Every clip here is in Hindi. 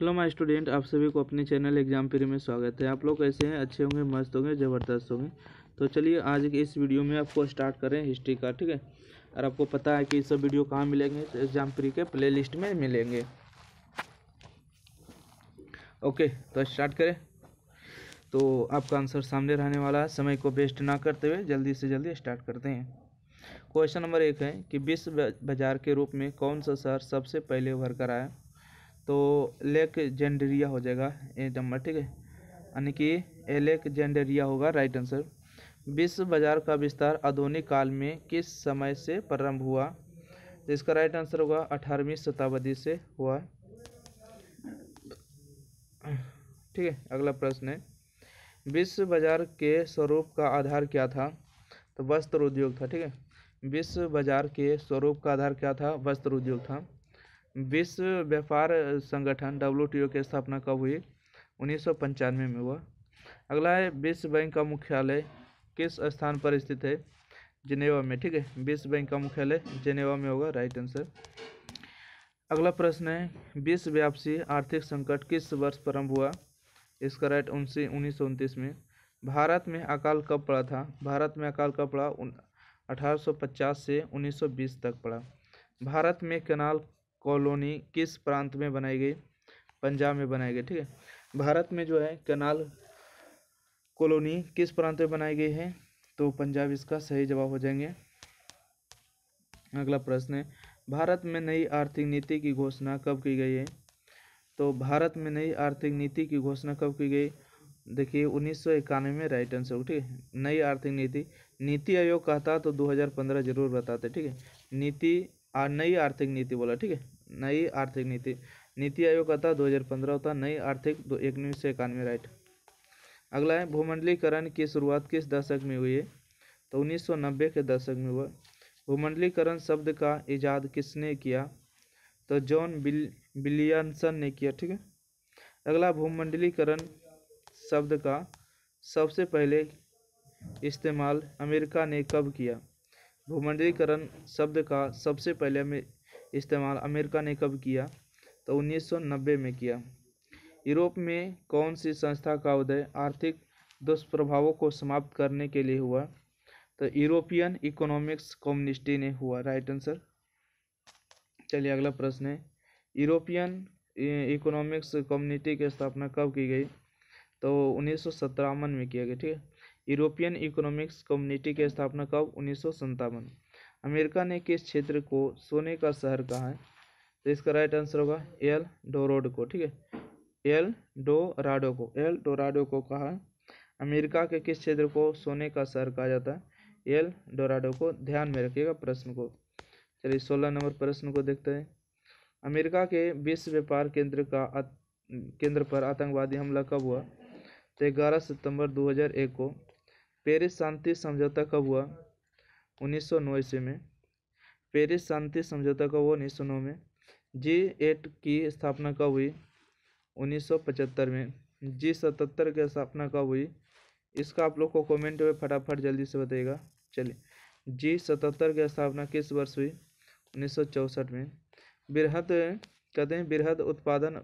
हेलो माय स्टूडेंट, आप सभी को अपने चैनल एग्जाम प्री में स्वागत है। आप लोग कैसे हैं? अच्छे होंगे, मस्त होंगे, ज़बरदस्त होंगे। तो चलिए आज के इस वीडियो में आपको स्टार्ट करें हिस्ट्री का, ठीक है। और आपको पता है कि ये सब वीडियो कहाँ मिलेंगे? तो एग्जाम प्री के प्लेलिस्ट में मिलेंगे। ओके, तो स्टार्ट करें। तो आपका आंसर सामने रहने वाला है। समय को वेस्ट ना करते हुए जल्दी से जल्दी स्टार्ट करते हैं। क्वेश्चन नंबर 1 है कि विश्व बाजार के रूप में कौन सा शहर सबसे पहले उभर कर आया? तो एलेक्जेंड्रिया हो जाएगा ए नंबर, ठीक है। यानी कि एलेक्जेंड्रिया होगा राइट आंसर। विश्व बाजार का विस्तार आधुनिक काल में किस समय से प्रारंभ हुआ? तो इसका राइट आंसर होगा 18वीं शताब्दी से हुआ, ठीक है। अगला प्रश्न है, विश्व बाजार के स्वरूप का आधार क्या था? तो वस्त्र उद्योग था, ठीक है। विश्व बाजार के स्वरूप का आधार क्या था? वस्त्र उद्योग था। विश्व व्यापार संगठन WTO की स्थापना कब हुई? 1995 में हुआ। अगला है, विश्व बैंक का मुख्यालय किस स्थान पर स्थित है? जिनेवा में, ठीक है। विश्व बैंक का मुख्यालय जिनेवा में होगा राइट आंसर। अगला प्रश्न है, विश्वव्यापी आर्थिक संकट किस वर्ष प्रारंभ हुआ? इसका राइट 1929 में। भारत में अकाल कब पड़ा था? भारत में अकाल कब पड़ा? 1850 से 1920 तक पड़ा। भारत में कैनाल कॉलोनी किस प्रांत में बनाई गई? पंजाब में बनाई गई, ठीक है। भारत में जो है कैनाल कॉलोनी किस प्रांत में बनाई गई है? तो पंजाब इसका सही जवाब हो जाएंगे। अगला प्रश्न है, भारत में नई आर्थिक नीति की घोषणा कब की गई है? तो भारत में नई आर्थिक नीति की घोषणा कब की गई? देखिए 1991 में राइट आंसर, ठीक है। नई आर्थिक नीति आयोग कहता तो 2015 जरूर बताते, ठीक है। नई आर्थिक नीति बोला, ठीक है। नई आर्थिक नीति आयोग कहता 2015 होता। नई आर्थिक 1991 राइट। अगला है, भूमंडलीकरण की शुरुआत किस दशक में हुई है? तो 1990 के दशक में हुआ। भूमंडलीकरण शब्द का इजाद किसने किया? तो जॉन विलियमसन ने किया, ठीक है। अगला, भूमंडलीकरण शब्द का सबसे पहले इस्तेमाल अमेरिका ने कब किया? भूमंडलीकरण शब्द का सबसे पहले इस्तेमाल अमेरिका ने कब किया? तो 1990 में किया। यूरोप में कौन सी संस्था का उदय आर्थिक दुष्प्रभावों को समाप्त करने के लिए हुआ? तो यूरोपियन इकोनॉमिक्स कम्युनिटी ने हुआ राइट आंसर। चलिए अगला प्रश्न है, यूरोपियन इकोनॉमिक्स कम्युनिटी की स्थापना कब की गई? तो 1957 में किया गया, ठीक है। यूरोपियन इकोनॉमिक्स कम्युनिटी की स्थापना कब? 1957। अमेरिका ने किस क्षेत्र को सोने का शहर कहा है? तो इसका राइट आंसर होगा एल डोराडो को, ठीक है। एल डोराडो को कहा। अमेरिका के किस क्षेत्र को सोने का शहर कहा जाता है? एल डोराडो को। ध्यान में रखिएगा प्रश्न को। चलिए 16 नंबर प्रश्न को देखते हैं। अमेरिका के विश्व व्यापार केंद्र पर आतंकवादी हमला कब हुआ? तो 11 सितंबर 2001 को। पेरिस शांति समझौता कब हुआ? 1909 ईस्वी में। पेरिस शांति समझौता कब हुआ? 1909 में। G8 की स्थापना कब हुई? 1975 में। G77 की स्थापना कब हुई? इसका आप लोग को कमेंट में फटाफट जल्दी से बताइएगा। चलिए, G77 की स्थापना किस वर्ष हुई? 1964 में। बृहद उत्पादन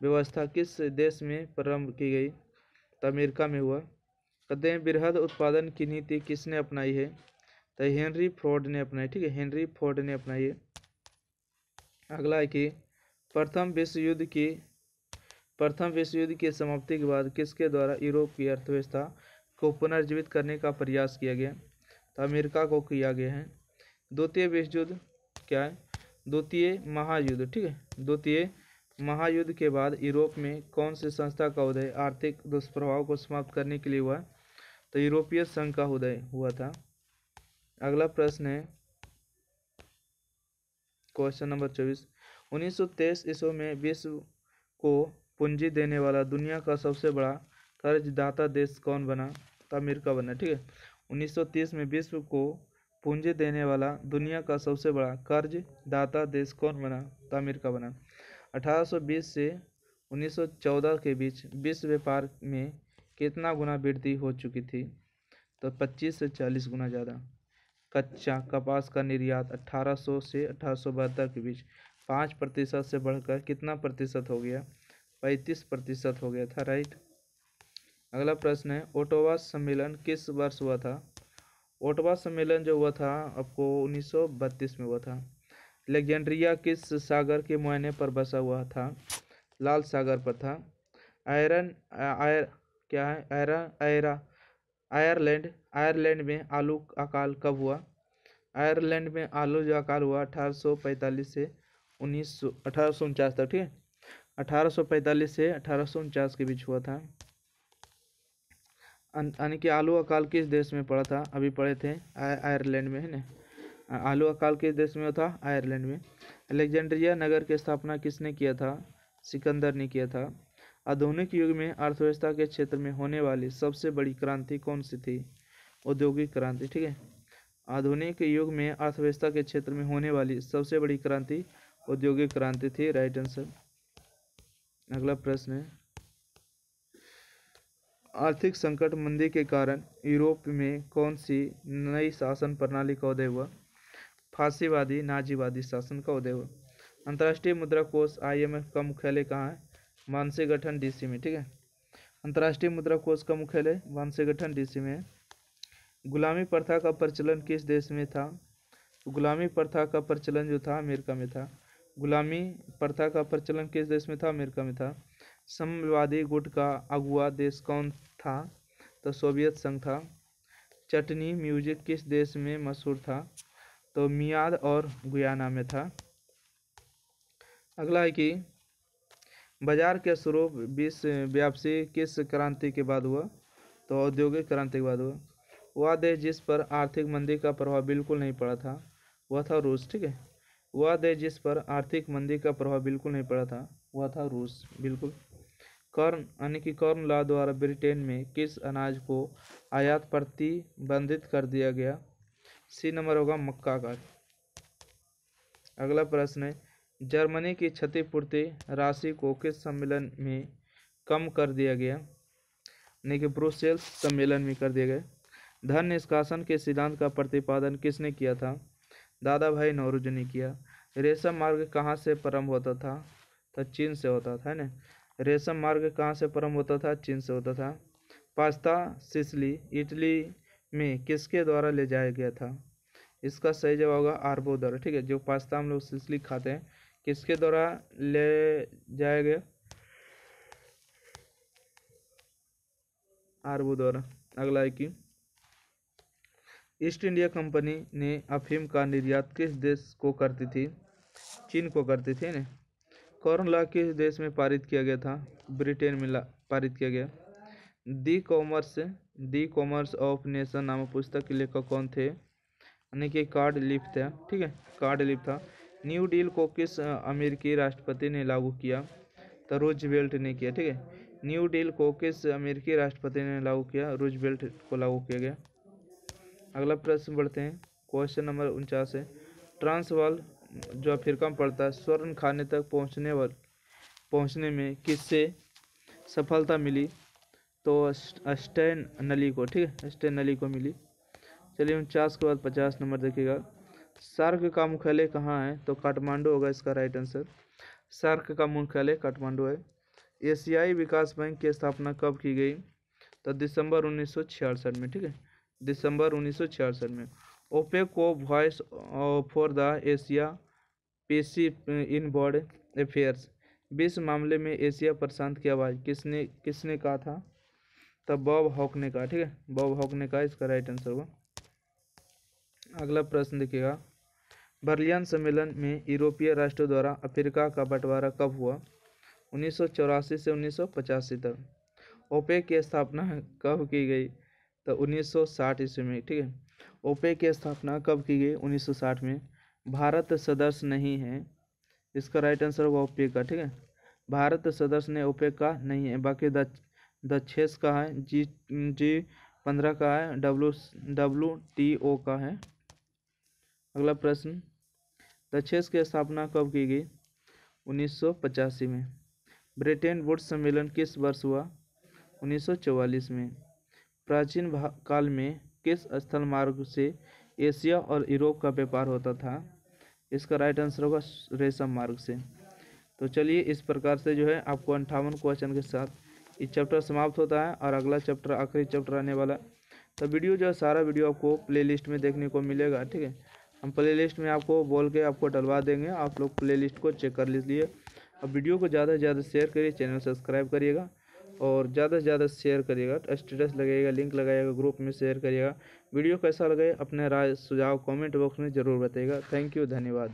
व्यवस्था किस देश में प्रारंभ की गई? तो अमेरिका में हुआ। कहते हैं बृहद उत्पादन की नीति किसने अपनाई है? तो हेनरी फोर्ड ने अपनाई, ठीक है। हेनरी फोर्ड ने अपनाई है। अगला है कि प्रथम विश्व युद्ध की समाप्ति के बाद किसके द्वारा यूरोप की अर्थव्यवस्था को पुनर्जीवित करने का प्रयास किया गया? तो अमेरिका को किया गया है। द्वितीय विश्व युद्ध क्या है? द्वितीय महायुद्ध, ठीक है। द्वितीय महायुद्ध के बाद यूरोप में कौन सी संस्था का उदय आर्थिक दुष्प्रभाव को समाप्त करने के लिए हुआ? तो यूरोपीय संघ का उदय हुआ था। अगला प्रश्न है क्वेश्चन नंबर 24। 1923 ईस्वी में विश्व को पूंजी देने वाला दुनिया का सबसे बड़ा कर्जदाता देश कौन बना? तो अमेरिका बना, ठीक है। 1930 में विश्व को पूंजी देने वाला दुनिया का सबसे बड़ा कर्जदाता देश कौन बना? तो अमेरिका बना। 1820 से 1914 के बीच विश्व व्यापार में कितना गुना वृद्धि हो चुकी थी? तो 25 से 40 गुना ज़्यादा। कच्चा कपास का निर्यात 1800 से 1872 के बीच 5% से बढ़कर कितना प्रतिशत हो गया? 35% हो गया था, राइट। अगला प्रश्न है, ओटावा सम्मेलन किस वर्ष हुआ था? ओटावा सम्मेलन जो हुआ था आपको 1932 में हुआ था। अलेक्जेंड्रिया किस सागर के मुहाने पर बसा हुआ था? लाल सागर पर था। आयरन आयर क्या है? आयरलैंड में आलू अकाल कब हुआ? आयरलैंड में आलू जो अकाल हुआ 1845 से 1849 तक, ठीक है। 1845 से 1849 के बीच हुआ था। यानी कि आलू अकाल किस देश में पड़ा था? अभी पढ़े थे आयरलैंड में, है ना। आलू अकाल किस देश में था? आयरलैंड में। अलेक्जेंड्रिया नगर की स्थापना किसने किया था? सिकंदर ने किया था। आधुनिक युग में अर्थव्यवस्था के क्षेत्र में होने वाली सबसे बड़ी क्रांति कौन सी थी? औद्योगिक क्रांति, ठीक है। आधुनिक युग में अर्थव्यवस्था के क्षेत्र में होने वाली सबसे बड़ी क्रांति औद्योगिक क्रांति थी, राइट आंसर। अगला प्रश्न है, आर्थिक संकट मंदी के कारण यूरोप में कौन सी नई शासन प्रणाली का उदय हुआ? फांसीवादी नाजीवादी शासन का उदय हुआ। अंतर्राष्ट्रीय मुद्रा कोष IMF का मुख्यालय कहाँ है? वाशिंगटन DC में, ठीक है। अंतर्राष्ट्रीय मुद्रा कोष का मुख्यालय वाशिंगटन DC में है। गुलामी प्रथा का प्रचलन किस देश में था? गुलामी प्रथा का प्रचलन जो था अमेरिका में था। गुलामी प्रथा का प्रचलन किस देश में था? अमेरिका में था। साम्यवादी गुट का अगुआ देश कौन था? तो सोवियत संघ था। चटनी म्यूजिक किस देश में मशहूर था? तो मियाद और गुयाना में था। अगला है कि बाजार के स्वरूप विश्वव्यापी किस क्रांति के बाद हुआ? तो औद्योगिक क्रांति के बाद हुआ। वह देश जिस पर आर्थिक मंदी का प्रभाव बिल्कुल नहीं पड़ा था वह था रूस, ठीक है। वह देश जिस पर आर्थिक मंदी का प्रभाव बिल्कुल नहीं पड़ा था वह था रूस, बिल्कुल। कॉर्न यानी कि कॉर्न लॉ द्वारा ब्रिटेन में किस अनाज को आयात प्रतिबंधित कर दिया गया? सी नंबर होगा मक्का का। अगला प्रश्न है, जर्मनी की क्षतिपूर्ति राशि को किस सम्मेलन में कम कर दिया गया? यानी कि ब्रुसेल्स सम्मेलन में कर दिया गया। धन निष्कासन के सिद्धांत का प्रतिपादन किसने किया था? दादा भाई नौरोजी ने किया। रेशम मार्ग कहाँ से प्रारंभ होता था? तो चीन से होता था, है ना। रेशम मार्ग कहाँ से प्रारंभ होता था? चीन से होता था। पास्ता सिसिली इटली में किसके द्वारा ले जाया गया था? इसका सही जवाब होगा अरबों द्वारा, ठीक है। जो पास्ता हम लोग सिसिली खाते हैं किसके द्वारा ले जाया गया? अरबों द्वारा। अगला है कि ईस्ट इंडिया कंपनी ने अफीम का निर्यात किस देश को करती थी? चीन को करती थी ना। कॉर्न लॉ किस देश में पारित किया गया था? ब्रिटेन में पारित किया गया। दी कॉमर्स ऑफ नेशन नामक पुस्तक के लेखक कौन थे? यानी कि कार्ड लीफ था, ठीक है। कार्ड लीफ था। न्यू डील को किस अमेरिकी राष्ट्रपति ने लागू किया? तो रूजवेल्ट ने किया, ठीक है। न्यू डील को किस अमेरिकी राष्ट्रपति ने लागू किया? रूजवेल्ट को लागू किया गया। अगला प्रश्न बढ़ते हैं, क्वेश्चन नंबर 49 है, ट्रांसवाल जो अफ्रीका में पड़ता है स्वर्ण खाने तक पहुंचने में किससे सफलता मिली? तो स्टेन नली को, ठीक है, स्टेन नली को मिली। चलिए 49 के बाद 50 नंबर देखिएगा, सार्क का मुख्यालय कहाँ है? तो काठमांडू होगा इसका राइट आंसर। सार्क का मुख्यालय काठमांडू है। एशियाई विकास बैंक की स्थापना कब की गई? तो दिसंबर 1966 में, ठीक है, दिसंबर 1966 में। ओपेक को voice for the Asia Pacific in world affairs विश्व मामले में एशिया प्रशांत की आवाज़ किसने कहा था? तब बॉब हॉक ने कहा, ठीक है, बॉब हॉक ने कहा, इसका राइट आंसर होगा। अगला प्रश्न देखिएगा, बर्लिन सम्मेलन में यूरोपीय राष्ट्रों द्वारा अफ्रीका का बंटवारा कब हुआ? 1984 से 1985 तक। ओपेक की स्थापना कब की गई? तो 1960 ईस्वी में, ठीक है। ओपेक की स्थापना कब की गई? 1960 में। भारत सदस्य नहीं है, इसका राइट आंसर होगा ओपेक का, ठीक है। भारत सदस्य ने ओपेक का नहीं है, बाकी दक्षेस का है, G15 का है, WTO का है। अगला प्रश्न, दक्षेस की स्थापना कब की गई? 1985 में। ब्रेटन वुड्स सम्मेलन किस वर्ष हुआ? 1944 में। प्राचीन काल में किस स्थल मार्ग से एशिया और यूरोप का व्यापार होता था? इसका राइट आंसर होगा रेशम मार्ग से। तो चलिए इस प्रकार से जो है आपको 58 क्वेश्चन के साथ ये चैप्टर समाप्त होता है और अगला चैप्टर आखिरी चैप्टर आने वाला। तो वीडियो जो है सारा वीडियो आपको प्लेलिस्ट में देखने को मिलेगा, ठीक है। हम प्लेलिस्ट में आपको बोल के आपको डलवा देंगे, आप लोग प्लेलिस्ट को चेक कर लीजिए। अब वीडियो को ज़्यादा से ज़्यादा शेयर करिए, चैनल सब्सक्राइब करिएगा और ज़्यादा से ज़्यादा शेयर करिएगा, स्टेटस लगाइएगा, लिंक लगाइएगा, ग्रुप में शेयर करिएगा। वीडियो कैसा लगे अपने राय सुझाव कमेंट बॉक्स में ज़रूर बताइएगा। थैंक यू, धन्यवाद।